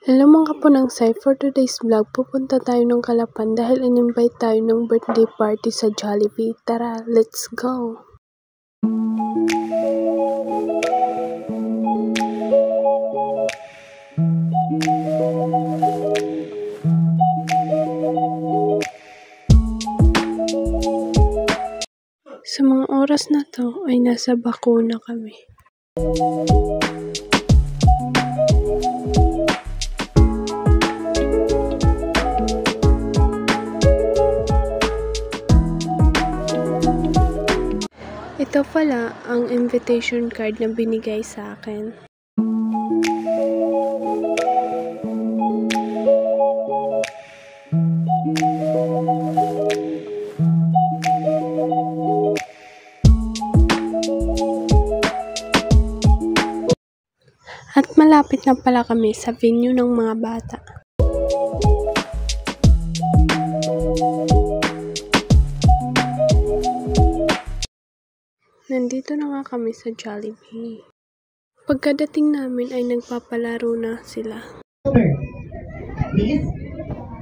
Hello mga kapunangsay, for today's vlog, pupunta tayo ng Calapan dahil in-invite tayo ng birthday party sa Jollibee. Tara, let's go! Sa mga oras na to ay nasa bakuna kami. Ito pala ang invitation card na binigay sa akin. At malapit na pala kami sa venue ng mga bata. Nandito na nga kami sa Jollibee. Pagkadating namin ay nagpapalaro na sila. Shoulder. Please.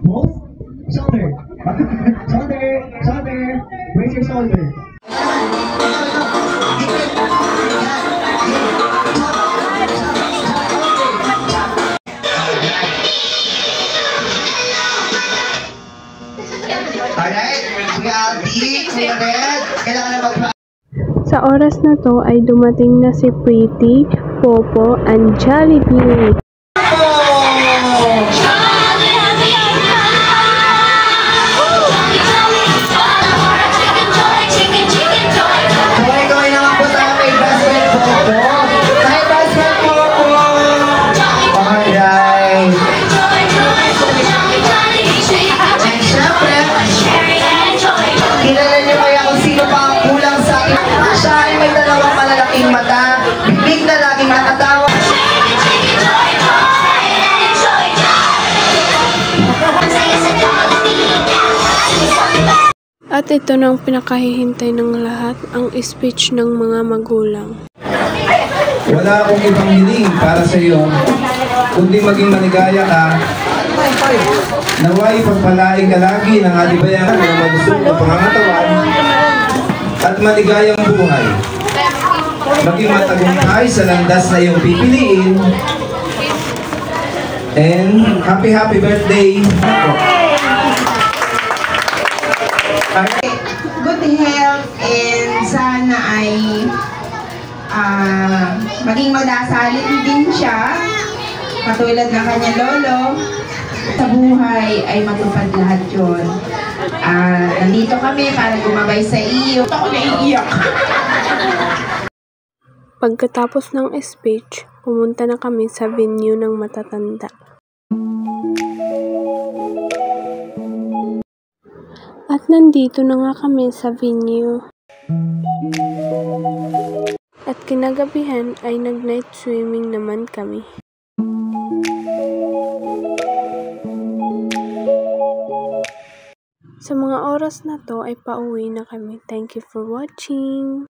Both. Shoulder. Shoulder. Shoulder. Raise your shoulder. Alright. Kuya Aldi, Kuya Red, kailangan na mag- Sa oras na to ay dumating na si Pretty, Popo, and Jollibee. Gawin naman po tayo may basket po. May basket po po. Alright. And syempre, kilala niyo kaya kung sino pa ang kulang sa akin. Siya ay may dalawang malalaking mata, bibig na laging nakatawa. At ito na ang pinakahihintay ng lahat, ang speech ng mga magulang. Wala akong ibang hiling para sa iyo, kundi maging maligaya ka. Naway pagpalain ka lagi ng alibayan ng malusog na pangangatawan at maligayang buhay. Maging matagumpay sa landas na iyong pipiliin. And happy birthday! Good health and sana ay maging magdasalin din siya katulad ng kanyang lolo. Sa buhay ay matupad lahat yun. Nandito kami para gumabay sa iyo. Ako naiiyak. Pagkatapos ng speech, pumunta na kami sa venue ng matatanda. At nandito na nga kami sa venue. At kinagabihan ay nag-night swimming naman kami. Sa mga oras na to ay pauwi na kami. Thank you for watching!